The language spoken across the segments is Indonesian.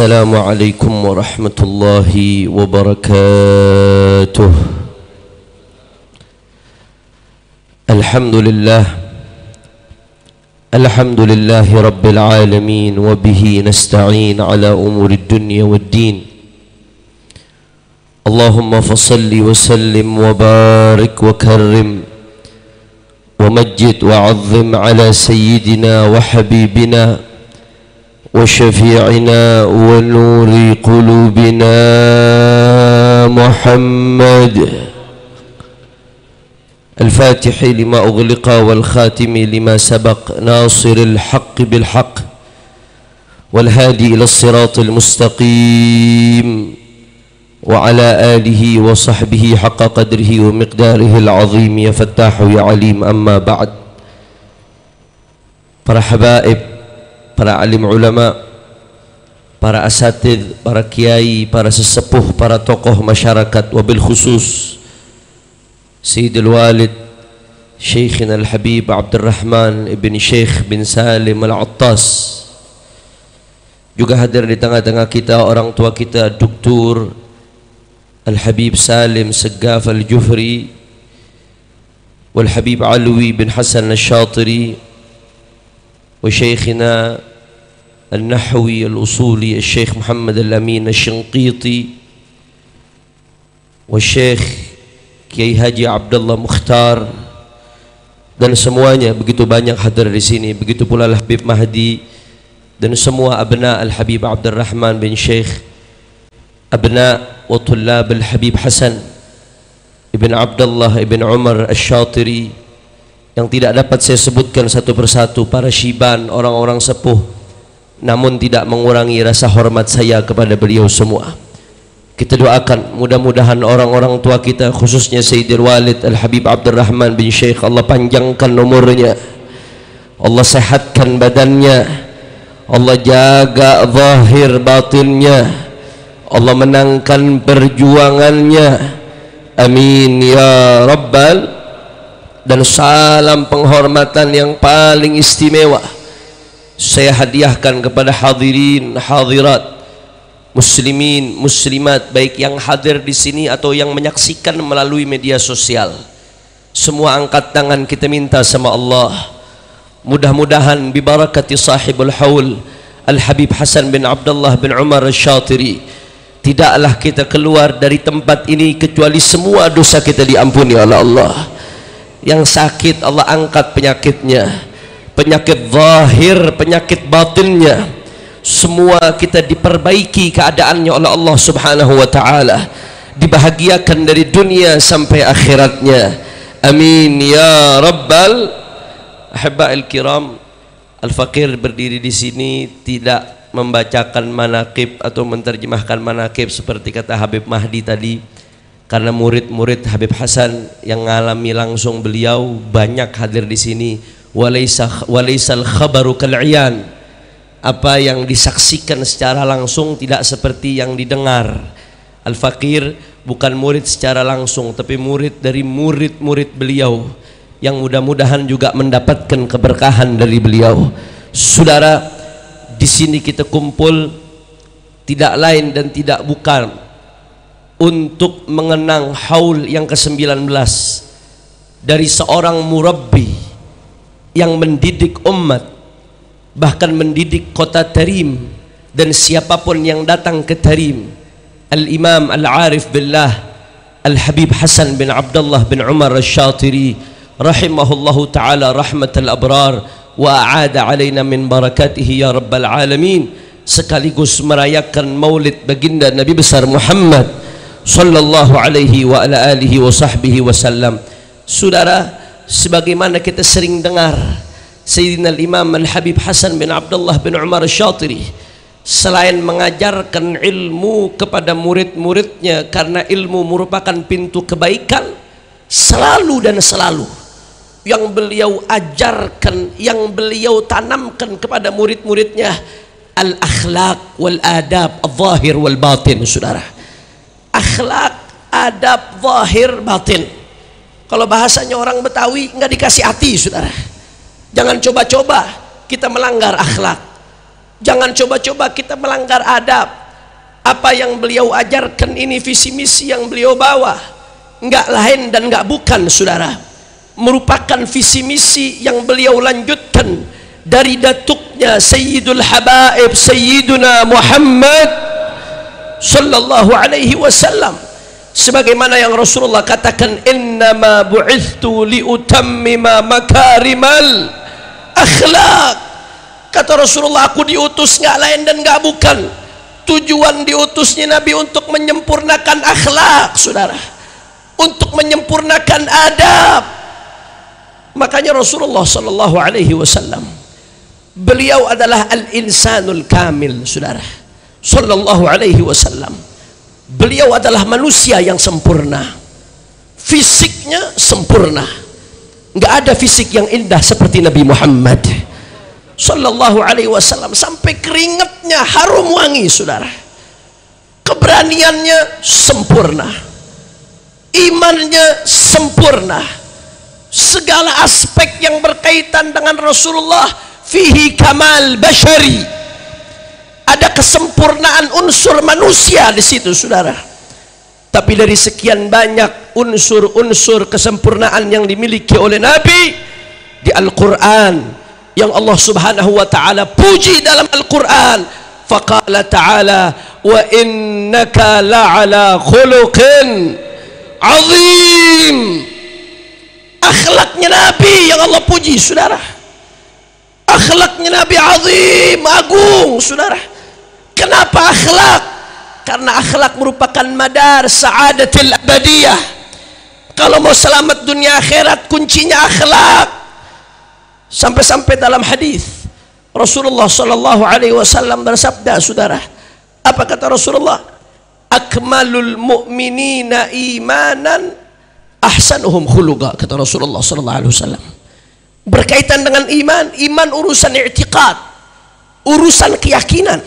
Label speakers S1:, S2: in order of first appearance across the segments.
S1: السلام عليكم ورحمة الله وبركاته. الحمد لله رب العالمين، وبه نستعين على أمور الدنيا والدين. اللهم فصل وسلم وبارك وكرم ومجد وعظم على سيدنا وحبيبنا وشفيعنا ونور قلوبنا محمد الفاتح لما أغلق والخاتم لما سبق، ناصر الحق بالحق والهادي إلى الصراط المستقيم، وعلى آله وصحبه حق قدره ومقداره العظيم. يا فتاح يا عليم. أما بعد. Para habaib, para alim ulama, para asatidz, para kiai, para sesepuh, para tokoh masyarakat, wabil khusus Sayyidul Walid Syekhina Al-Habib Abdurrahman ibn Syekh bin Salim Al-Attas. Juga hadir di tengah-tengah kita orang tua kita Dr. Al-Habib Salim Segaf Al-Jufri wal Habib Alwi bin Hasan Al-Shatiri wa Syekhina Al-Nahwi Al-Usuli Al-Syekh Muhammad Al-Amin Al-Shinqiti wa Syekh Kiai Haji Abdullah Mukhtar, dan semuanya begitu banyak hadir di sini. Begitu pula Al-Habib Mahdi dan semua abna Al-Habib Abdurrahman bin Syekh, abna wa tullab Al-Habib Hasan ibn Abdullah ibn Umar Al-Shatiri, yang tidak dapat saya sebutkan satu persatu, para syiban, orang-orang sepuh, namun tidak mengurangi rasa hormat saya kepada beliau semua. Kita doakan mudah-mudahan orang-orang tua kita, khususnya Sayyidul Walid Al-Habib Abdurrahman bin Syekh, Allah panjangkan umurnya, Allah sehatkan badannya, Allah jaga zahir batinnya, Allah menangkan perjuangannya. Amin ya Rabbal. Dan salam penghormatan yang paling istimewa saya hadiahkan kepada hadirin hadirat, muslimin muslimat, baik yang hadir di sini atau yang menyaksikan melalui media sosial. Semua angkat tangan, kita minta sama Allah, mudah-mudahan bibarakati sahibul haul Al-Habib Hasan bin Abdullah bin Umar Al-Shatiri, tidaklah kita keluar dari tempat ini kecuali semua dosa kita diampuni oleh Allah. Yang sakit Allah angkat penyakitnya, penyakit zahir, penyakit batinnya, semua kita diperbaiki keadaannya oleh Allah subhanahu wa ta'ala, dibahagiakan dari dunia sampai akhiratnya. Amin ya Rabbal. Ahibba'il kiram, Al-Faqir berdiri di sini tidak membacakan manaqib atau menerjemahkan manaqib seperti kata Habib Mahdi tadi, karena murid-murid Habib Hasan yang mengalami langsung beliau banyak hadir di sini. Walaisal khabaru kal'iyan, apa yang disaksikan secara langsung tidak seperti yang didengar. Al-Faqir bukan murid secara langsung, tapi murid dari murid-murid beliau, yang mudah-mudahan juga mendapatkan keberkahan dari beliau. Saudara, di sini kita kumpul tidak lain dan tidak bukan untuk mengenang haul yang ke-19 dari seorang murabbi yang mendidik umat, bahkan mendidik kota Tarim dan siapapun yang datang ke Tarim, Al-Imam Al-Arif Billah Al-Habib Hasan bin Abdullah bin Umar Al-Shatiri rahimahullahu ta'ala rahmatal abrar wa a'ada alaina min barakatihi ya rabbal alamin, sekaligus merayakan maulid baginda Nabi besar Muhammad sallallahu alaihi wa ala alihi wa sahbihi wasallam. Saudara, sebagaimana kita sering dengar, Sayyidina Imam Al-Habib Hasan bin Abdullah bin Umar Al-Shatiri selain mengajarkan ilmu kepada murid-muridnya, karena ilmu merupakan pintu kebaikan, selalu dan selalu yang beliau ajarkan, yang beliau tanamkan kepada murid-muridnya, al-akhlaq wal adab al-zahir wal batin. Saudara, akhlak, adab, zahir, batin. Kalau bahasanya orang Betawi, nggak dikasih hati, saudara. Jangan coba-coba kita melanggar akhlak.
S2: Jangan coba-coba kita melanggar adab. Apa yang beliau ajarkan ini visi misi yang beliau bawa, enggak lain dan enggak bukan saudara, merupakan visi misi yang beliau lanjutkan dari datuknya Sayyidul Habaib Sayyiduna Muhammad sallallahu alaihi wasallam. Sebagaimana yang Rasulullah katakan, innama bu'ithtu liutammima makarimal akhlak. Kata Rasulullah, aku diutus enggak lain dan enggak bukan, tujuan diutusnya Nabi untuk menyempurnakan akhlak saudara, untuk menyempurnakan adab. Makanya Rasulullah sallallahu alaihi wasallam, beliau adalah al-insanul kamil saudara, sallallahu alaihi wasallam. Beliau adalah manusia yang sempurna, fisiknya sempurna, nggak ada fisik yang indah seperti Nabi Muhammad sallallahu alaihi wasallam. Sampai keringatnya harum wangi saudara, keberaniannya sempurna, imannya sempurna, segala aspek yang berkaitan dengan Rasulullah fihi kamal bashari, ada kesempurnaan unsur manusia di situ saudara. Tapi dari sekian banyak unsur-unsur kesempurnaan yang dimiliki oleh Nabi di Al-Quran, yang Allah subhanahu wa ta'ala puji dalam Al-Quran, faqala ta'ala wa innaka la'ala khuluqin azim. Akhlaknya Nabi yang Allah puji saudara, akhlaknya Nabi azim, agung saudara. Kenapa akhlak? Karena akhlak merupakan madar sa'adatil abadiyah. Kalau mau selamat dunia akhirat, kuncinya akhlak. Sampai-sampai dalam hadis Rasulullah sallallahu alaihi wasallam bersabda saudara, apa kata Rasulullah? Akmalul mu'minina imanan ahsanuhum khuluqa, kata Rasulullah sallallahu alaihi wasallam. Berkaitan dengan iman, iman urusan i'tiqad, urusan keyakinan.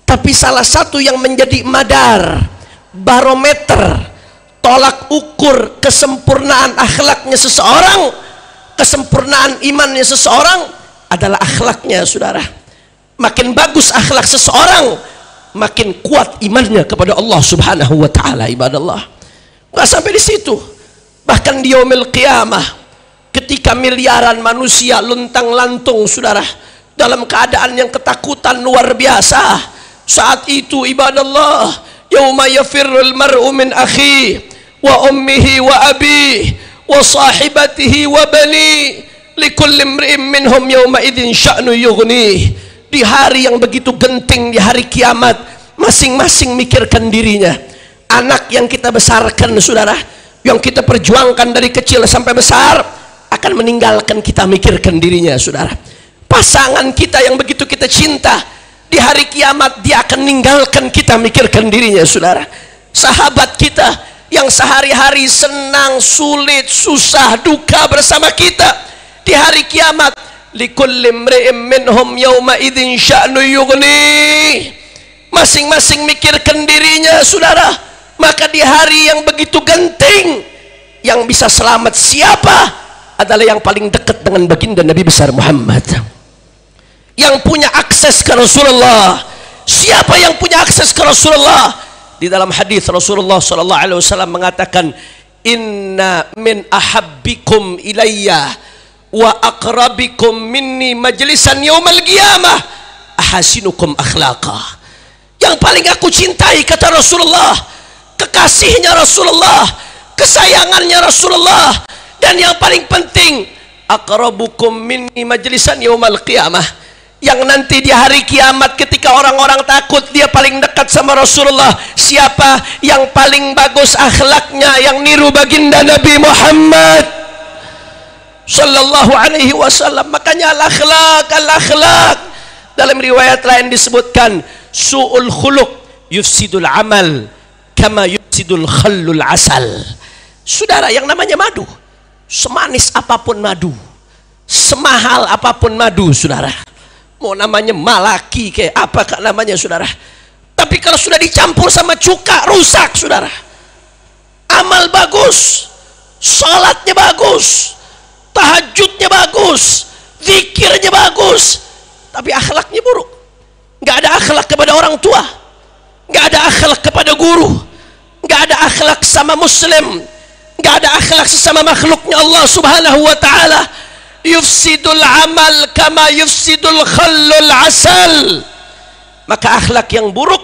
S2: Tapi salah satu yang menjadi madar, barometer, tolak ukur kesempurnaan akhlaknya seseorang, kesempurnaan imannya seseorang adalah akhlaknya saudara. Makin bagus akhlak seseorang, makin kuat imannya kepada Allah subhanahu wa ta'ala. Ibadallah, nggak sampai di situ, bahkan di yaumil qiyamah, ketika miliaran manusia luntang lantung saudara dalam keadaan yang ketakutan luar biasa, saat itu ibadallah, yauma yafirrul mar'u min akhi wa ummihi wa abihi wa sahibatihi wa bani likulli imri'in minhum yauma idzin sya'nu yughni. Di hari yang begitu genting, di hari kiamat, masing-masing mikirkan dirinya. Anak yang kita besarkan saudara, yang kita perjuangkan dari kecil sampai besar, akan meninggalkan kita, mikirkan dirinya saudara. Pasangan kita yang begitu kita cinta, di hari kiamat dia akan meninggalkan kita, mikirkan dirinya saudara. Sahabat kita yang sehari-hari senang, sulit, susah, duka bersama kita, di hari kiamat, likulli imri'in minhum yauma idzin sya'nu yughni, masing-masing mikirkan dirinya saudara. Maka di hari yang begitu genting, yang bisa selamat siapa? Adalah yang paling dekat dengan baginda Nabi besar Muhammad, yang punya akses ke Rasulullah. Siapa yang punya akses ke Rasulullah? Di dalam hadis Rasulullah sallallahu alaihi wasallam mengatakan, inna min ahabbikum ilayya wa aqrabikum minni majlisan yaumal qiyamah ahasinukum akhlaqa. Yang paling aku cintai, kata Rasulullah, kekasihnya Rasulullah, kesayangannya Rasulullah, dan yang paling penting, aqrabukum minni majlisan yaumal qiyamah, yang nanti di hari kiamat ketika orang-orang takut, dia paling dekat sama Rasulullah. Siapa yang paling bagus akhlaknya, yang niru baginda Nabi Muhammad sallallahu alaihi wasallam. Makanya al-akhlak, al-akhlak, dalam riwayat lain disebutkan, su'ul khuluq yufsidul amal kama yufsidul khallul asal. Saudara, yang namanya madu, semanis apapun madu, semahal apapun madu saudara, mau namanya malaki kayak apa kak namanya saudara, tapi kalau sudah dicampur sama cuka, rusak saudara. Amal bagus, salatnya bagus, tahajudnya bagus, zikirnya bagus, tapi akhlaknya buruk, nggak ada akhlak kepada orang tua, nggak ada akhlak kepada guru, nggak ada akhlak sama muslim, nggak ada akhlak sesama makhluknya Allah subhanahu wa ta'ala. Yufsidul amal kama yufsidul khallul asal. Maka akhlak yang buruk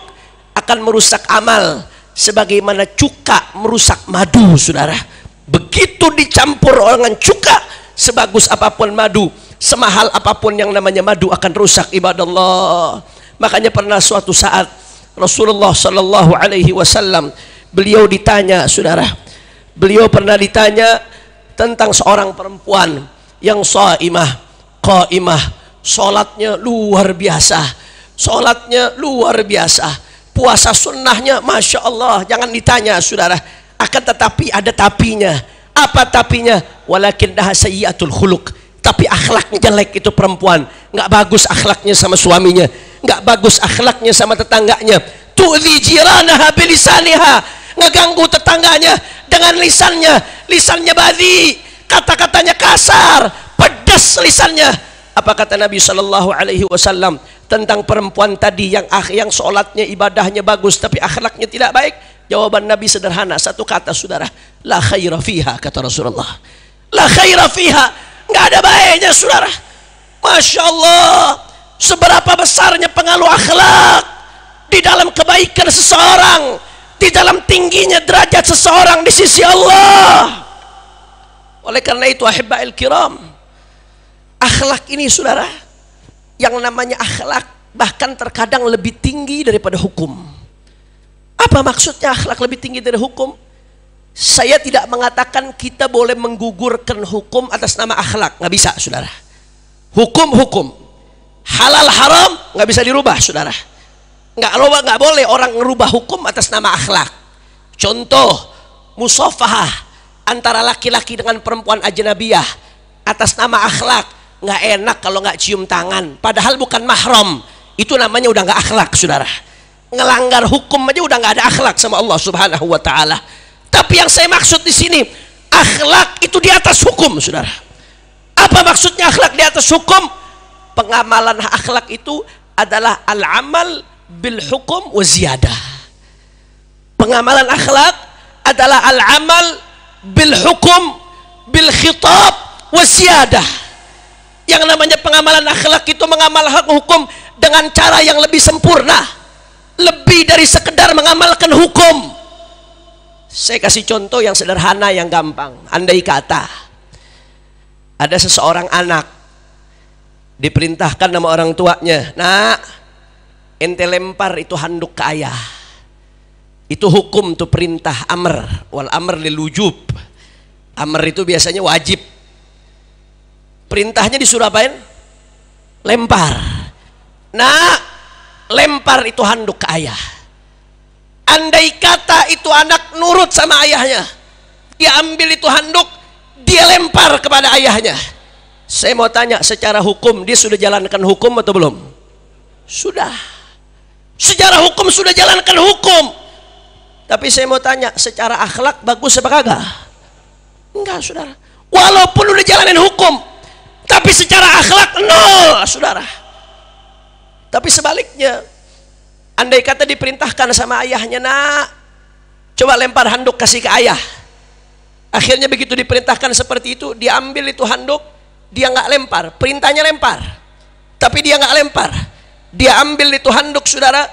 S2: akan merusak amal sebagaimana cuka merusak madu, saudara. Begitu dicampur dengan cuka, sebagus apapun madu, semahal apapun yang namanya madu akan rusak, ibadallah. Makanya pernah suatu saat Rasulullah sallallahu alaihi wasallam beliau ditanya, saudara. Beliau pernah ditanya tentang seorang perempuan yang shaimah, qaimah, salatnya luar biasa, salatnya luar biasa, puasa sunnahnya masya Allah, jangan ditanya, saudara. Akan tetapi ada tapinya. Apa tapinya? Walakin dah sayyiatul khuluq. Tapi akhlaknya jelek itu perempuan, nggak bagus akhlaknya sama suaminya, nggak bagus akhlaknya sama tetangganya. Tu'dhi jiranaha bilisaniha, ngeganggu tetangganya dengan lisannya, lisannya badhi, kata-katanya kasar, pedas lisannya. Apa kata Nabi sallallahu alaihi wasallam tentang perempuan tadi yang sholatnya, ibadahnya bagus tapi akhlaknya tidak baik? Jawaban Nabi sederhana, satu kata, saudara, la khaira fiha, kata Rasulullah. La khaira fiha, nggak ada baiknya, saudara. Masya Allah, seberapa besarnya pengaruh akhlak di dalam kebaikan seseorang, di dalam tingginya derajat seseorang di sisi Allah. Oleh karena itu, ahibba'il kiram, akhlak ini, saudara, yang namanya akhlak bahkan terkadang lebih tinggi daripada hukum. Apa maksudnya akhlak lebih tinggi dari hukum? Saya tidak mengatakan kita boleh menggugurkan hukum atas nama akhlak, nggak bisa, saudara. Hukum, halal haram nggak bisa dirubah, saudara. Nggak boleh orang merubah hukum atas nama akhlak. Contoh, musafahah antara laki-laki dengan perempuan ajnabiyah atas nama akhlak. Nggak enak kalau nggak cium tangan, padahal bukan mahram. Itu namanya udah nggak akhlak, saudara. Ngelanggar hukum aja udah nggak ada akhlak sama Allah subhanahu wa ta'ala. Tapi yang saya maksud di sini, akhlak itu di atas hukum, saudara. Apa maksudnya akhlak di atas hukum? Pengamalan akhlak itu adalah al-amal bil hukum wa ziyadah. Pengamalan akhlak adalah al-amal bil hukum bil khitab wa ziyadah. Yang namanya pengamalan akhlak itu mengamalkan hukum dengan cara yang lebih sempurna, lebih dari sekedar mengamalkan hukum. Saya kasih contoh yang sederhana, yang gampang. Andai kata ada seseorang anak diperintahkan sama orang tuanya, nak, ente lempar itu handuk ke ayah. Itu hukum, tuh perintah, amr. Wal amr lil wujub. Amr itu biasanya wajib. Perintahnya disuruh apain? Lempar. Nah, lempar itu handuk ke ayah. Andai kata itu anak nurut sama ayahnya, dia ambil itu handuk, dia lempar kepada ayahnya. Saya mau tanya, secara hukum dia sudah jalankan hukum atau belum? Sudah. Secara hukum sudah jalankan hukum. Tapi saya mau tanya, secara akhlak bagus apa kagak? Enggak, saudara. Walaupun udah jalanin hukum, tapi secara akhlak nol, saudara. Tapi sebaliknya, andai kata diperintahkan sama ayahnya, nak, coba lempar handuk kasih ke ayah. Akhirnya begitu diperintahkan seperti itu, dia ambil itu handuk, dia nggak lempar. Perintahnya lempar, tapi dia nggak lempar. Dia ambil itu handuk, saudara,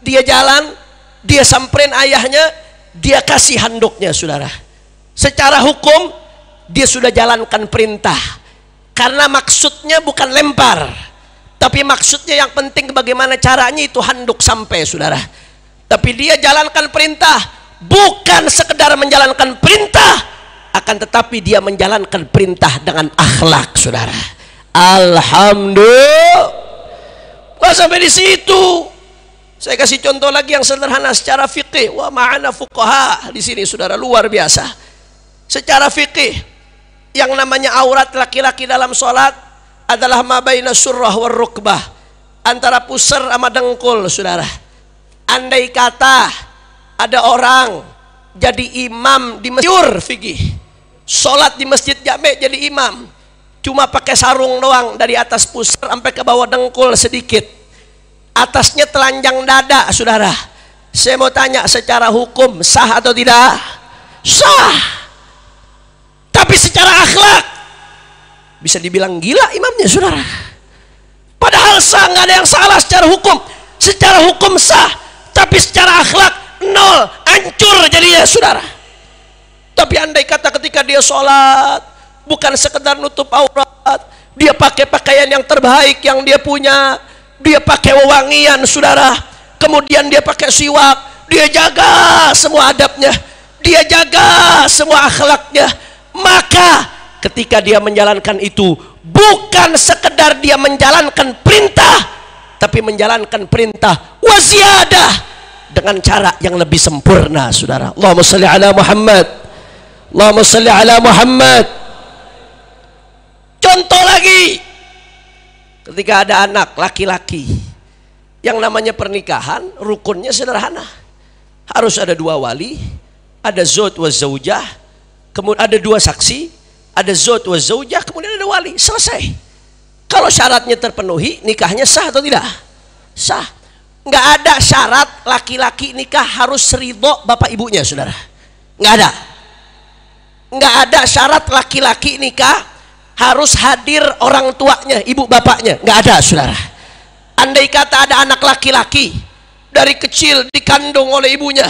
S2: dia jalan, dia samperin ayahnya, dia kasih handuknya, saudara. Secara hukum dia sudah jalankan perintah, karena maksudnya bukan lempar, tapi maksudnya yang penting bagaimana caranya itu handuk sampai, saudara. Tapi dia jalankan perintah, bukan sekedar menjalankan perintah, akan tetapi dia menjalankan perintah dengan akhlak, saudara. Alhamdulillah. Wah, sampai di situ. Saya kasih contoh lagi yang sederhana secara fikih. Wah, ma'ana fuqaha di sini, saudara, luar biasa. Secara fikih, yang namanya aurat laki-laki dalam sholat adalah ma baina surrah war rukbah, antara pusar sama dengkul, saudara. Andai kata ada orang jadi imam di masjid fikih, sholat di masjid jame jadi imam, cuma pakai sarung doang dari atas pusar sampai ke bawah dengkul sedikit. atasnya telanjang dada, saudara. Saya mau tanya, secara hukum sah atau tidak? Sah. Tapi secara akhlak bisa dibilang gila imamnya, saudara. Padahal sah, nggak ada yang salah secara hukum. Secara hukum sah, tapi secara akhlak nol, hancur jadinya, saudara. Tapi andai kata ketika dia sholat bukan sekedar nutup aurat, dia pakai pakaian yang terbaik yang dia punya, dia pakai wewangian, saudara, kemudian dia pakai siwak, dia jaga semua adabnya, dia jaga semua akhlaknya, maka ketika dia menjalankan itu bukan sekedar dia menjalankan perintah, tapi menjalankan perintah waziyadah dengan cara yang lebih sempurna, saudara. Allahumma shalli ala Muhammad, Allahumma shalli ala Muhammad. Contoh lagi, ketika ada anak laki-laki, yang namanya pernikahan rukunnya sederhana, harus ada dua wali, ada zauj wa zaujah, kemudian ada dua saksi, ada zauj wa zaujah, kemudian ada wali, selesai. Kalau syaratnya terpenuhi, nikahnya sah atau tidak? Sah. Nggak ada syarat laki-laki nikah harus ridho bapak ibunya, saudara. Nggak ada. Nggak ada syarat laki-laki nikah harus hadir orang tuanya, ibu bapaknya. Nggak ada, saudara. Andai kata ada anak laki-laki dari kecil dikandung oleh ibunya,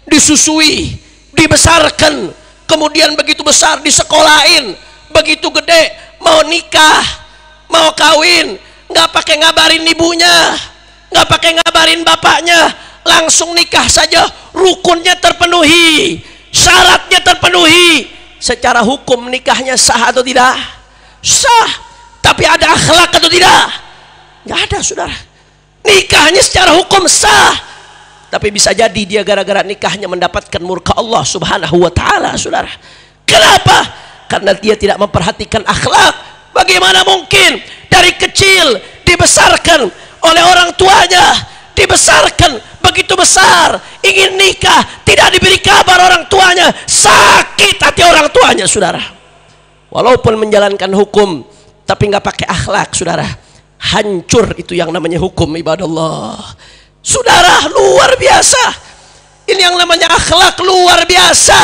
S2: disusui, dibesarkan, kemudian begitu besar disekolahin, begitu gede mau nikah, mau kawin, nggak pakai ngabarin ibunya, nggak pakai ngabarin bapaknya, langsung nikah saja, rukunnya terpenuhi, syaratnya terpenuhi. Secara hukum nikahnya sah atau tidak? Sah. Tapi ada akhlak atau tidak? Nggak ada, saudara. Nikahnya secara hukum sah, tapi bisa jadi dia gara-gara nikahnya mendapatkan murka Allah subhanahu wa ta'ala, saudara. Kenapa? Karena dia tidak memperhatikan akhlak. Bagaimana mungkin dari kecil dibesarkan oleh orang tuanya, dibesarkan begitu besar, ingin nikah, tidak diberi kabar orang tuanya, sakit hati orang tuanya, saudara. Walaupun menjalankan hukum, tapi nggak pakai akhlak, saudara, hancur itu yang namanya hukum, ibadallah. Saudara, luar biasa. Ini yang namanya akhlak, luar biasa.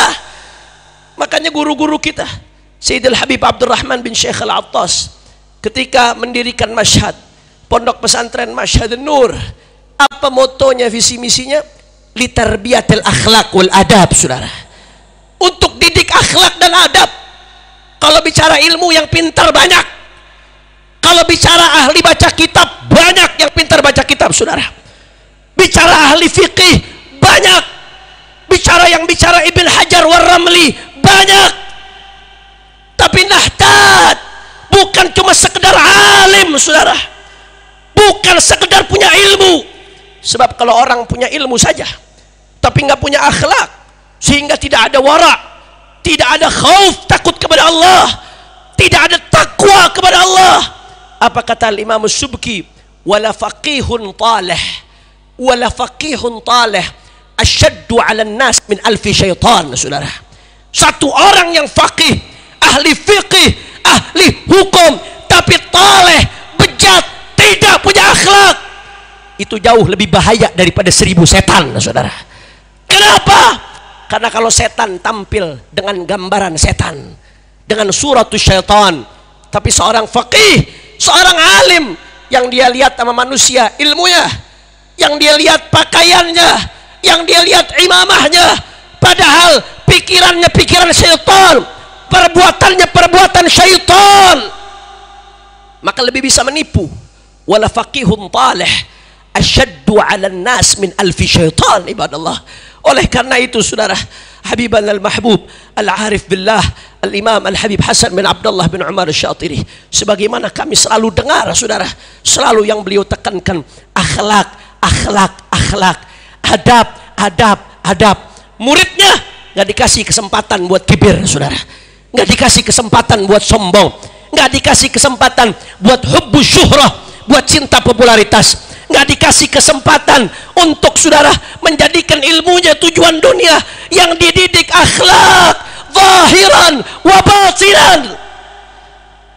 S2: Makanya guru-guru kita, Sayyidil Habib Abdurrahman bin Syekh Al-Attas, ketika mendirikan Mashhad, pondok pesantren Mashhad Nur, apa motonya, visi misinya? Litarbiyatil akhlak wal adab, saudara. Untuk didik akhlak dan adab. Kalau bicara ilmu yang pintar banyak, kalau bicara ahli baca kitab banyak yang pintar baca kitab, saudara. Bicara ahli fikih banyak, bicara Ibn Hajar war-Ramli banyak. Tapi nahtad bukan cuma sekedar alim, saudara, bukan sekedar punya ilmu. Sebab kalau orang punya ilmu saja tapi nggak punya akhlak, sehingga tidak ada wara', tidak ada khauf, takut kepada Allah, tidak ada takwa kepada Allah. Apa kata Imam Subki? Wala faqihun talih, wala faqihun talih asyaddu 'alan nas min alfi syaitan, saudara. Satu orang yang faqih, ahli fiqih, ahli hukum, tapi talih, bejat, tidak punya akhlak, itu jauh lebih bahaya daripada 1000 setan, saudara. Kenapa? Karena kalau setan tampil dengan gambaran setan, dengan suratul syaitan, tapi seorang faqih, seorang alim, yang dia lihat sama manusia ilmunya, yang dia lihat pakaiannya, yang dia lihat imamahnya, padahal pikirannya pikiran syaitan, perbuatannya perbuatan syaitan, maka lebih bisa menipu. Wala faqihun talih asyaddu 'alan nas min alfi syaitan, ibadallah. Oleh karena itu, saudara, Habiban al-Mahbub al-Arif billah al-Imam al-Habib Hasan bin Abdullah bin Umar al-Syatiri, sebagaimana kami selalu dengar, saudara, selalu yang beliau tekankan, akhlak, akhlak, akhlak, adab, adab, adab. Muridnya nggak dikasih kesempatan buat kibir, saudara, nggak dikasih kesempatan buat sombong, nggak dikasih kesempatan buat hubbus syuhrah, buat cinta popularitas, nggak dikasih kesempatan untuk, saudara, menjadikan ilmunya tujuan dunia. Yang dididik akhlak zahiran wa batinan.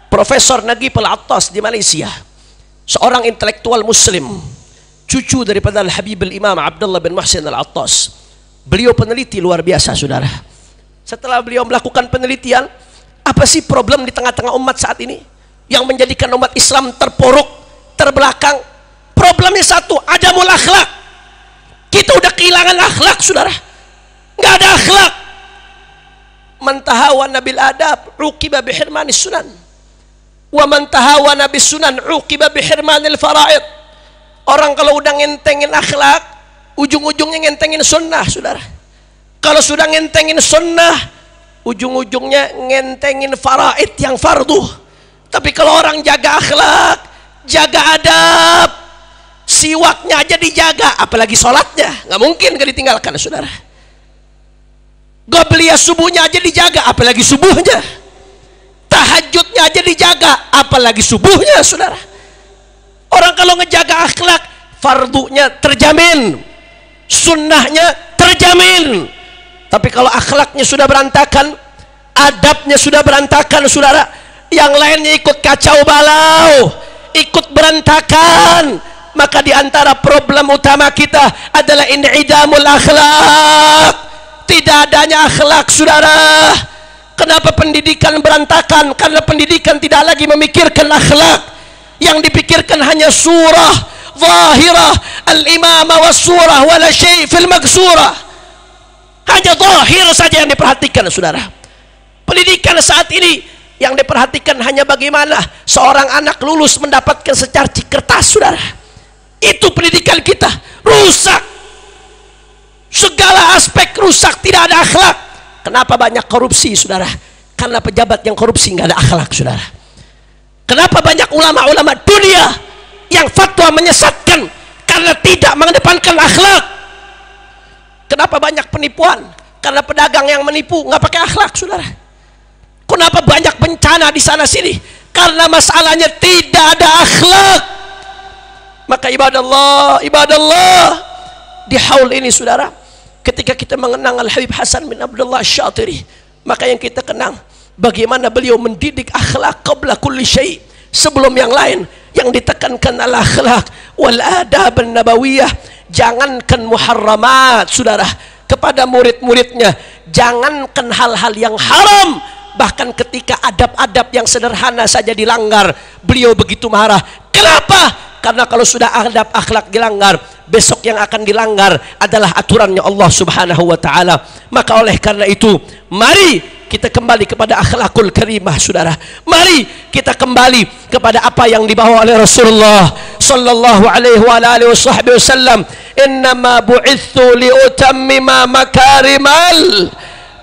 S2: Profesor Nagib Al-Attas di Malaysia, seorang intelektual muslim, cucu daripada Al-Habib Al-Imam Abdullah bin Muhsin Al-Attas. Beliau peneliti luar biasa, saudara. Setelah beliau melakukan penelitian, apa sih problem di tengah-tengah umat saat ini yang menjadikan umat Islam terpuruk, terbelakang? Problemnya satu, adamul akhlak. Kita udah kehilangan akhlak, saudara. Nggak ada akhlak. Man tahawana bil adab uqiba bihirmanis sunan, wa man tahawana bis sunan uqiba bihirmanil faraid. Orang kalau udah ngentengin akhlak, ujung-ujungnya ngentengin sunnah, saudara. Kalau sudah ngentengin sunnah, ujung-ujungnya ngentengin faraid yang fardu. Tapi kalau orang jaga akhlak, jaga adab, siwaknya aja dijaga, apalagi sholatnya nggak mungkin gak ditinggalkan, saudara. Gobliyah subuhnya aja dijaga, apalagi subuhnya. Tahajudnya aja dijaga, apalagi subuhnya, saudara. Orang kalau ngejaga akhlak, fardunya terjamin, sunnahnya terjamin. Tapi kalau akhlaknya sudah berantakan, adabnya sudah berantakan, saudara, yang lainnya ikut kacau balau, ikut berantakan. Maka diantara problem utama kita adalah in'idamul akhlak, tidak adanya akhlak, saudara. Kenapa pendidikan berantakan? Karena pendidikan tidak lagi memikirkan akhlak. Yang dipikirkan hanya surah zahirah, al-imamah was surah wala syai' fil magsurah. Hanya zahir saja yang diperhatikan, saudara. Pendidikan saat ini yang diperhatikan hanya bagaimana seorang anak lulus mendapatkan secarcik kertas, saudara. Itu pendidikan kita rusak. Segala aspek rusak, tidak ada akhlak. Kenapa banyak korupsi, saudara? Karena pejabat yang korupsi nggak ada akhlak, saudara. Kenapa banyak ulama-ulama dunia yang fatwa menyesatkan? Karena tidak mengedepankan akhlak. Kenapa banyak penipuan? Karena pedagang yang menipu nggak pakai akhlak, saudara. Kenapa banyak bencana di sana sini? Karena masalahnya tidak ada akhlak. Maka ibadallah, ibadallah, di haul ini, saudara, ketika kita mengenang Al-Habib Hasan bin Abdullah Asy-Syatiri, maka yang kita kenang bagaimana beliau mendidik akhlak qabla kulli syai', sebelum yang lain. Yang ditekankan al-akhlak wal adab an-nabawiyah. Jangankan muharramat, saudara, kepada murid-muridnya, jangankan hal-hal yang haram, bahkan ketika adab-adab yang sederhana saja dilanggar, beliau begitu marah. Kenapa? Karena kalau sudah adab akhlak dilanggar, besok yang akan dilanggar adalah aturannya Allah Subhanahu wa taala. Maka oleh karena itu, mari kita kembali kepada akhlakul karimah, saudara. Mari kita kembali kepada apa yang dibawa oleh Rasulullah sallallahu alaihi wa alihi wasallam. Innama bu'itsu liutammima makarimal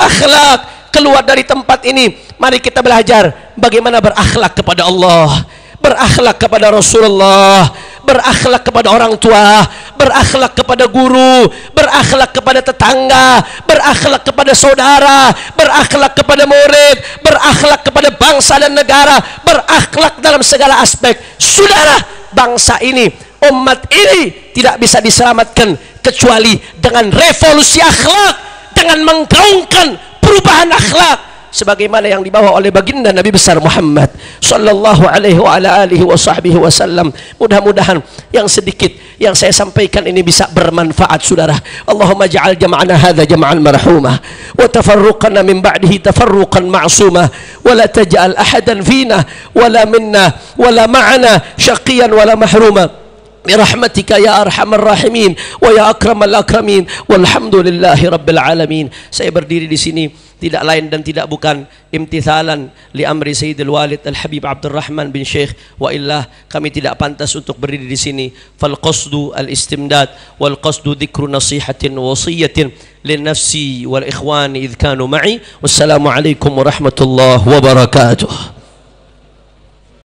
S2: akhlak. Keluar dari tempat ini, mari kita belajar bagaimana berakhlak kepada Allah, berakhlak kepada Rasulullah, berakhlak kepada orang tua, berakhlak kepada guru, berakhlak kepada tetangga, berakhlak kepada saudara, berakhlak kepada murid, berakhlak kepada bangsa dan negara, berakhlak dalam segala aspek. Saudara, bangsa ini, umat ini tidak bisa diselamatkan kecuali dengan revolusi akhlak, dengan menggaungkan perubahan akhlak sebagaimana yang dibawa oleh baginda Nabi besar Muhammad sallallahu alaihi wa ala alihi wasallam. Mudah-mudahan yang sedikit yang saya sampaikan ini bisa bermanfaat, saudara. Allahumma ja'al jam'ana hadza jam'an marhumah wa tafarruqana min ba'dihi tafarruqan ma'sumah wa la taj'al ahadan fina wala minna wala ma'ana syaqiyan wala mahruma birahmatika ya arhamar rahimin wa ya akramal akramin walhamdulillahi rabbil alamin. Saya berdiri di sini tidak lain dan tidak bukan imtithalan li amri Sayyidil Walid Al-Habib Abdurrahman bin Syekh, wa illah kami tidak pantas untuk berdiri di sini. Fal qasdu al-istimdad wal qasdu dzikru nasihatin wa wasiyatin lin nafsi wal ikhwani idh kanu ma'i. Wassalamu alaikum warahmatullahi wabarakatuh.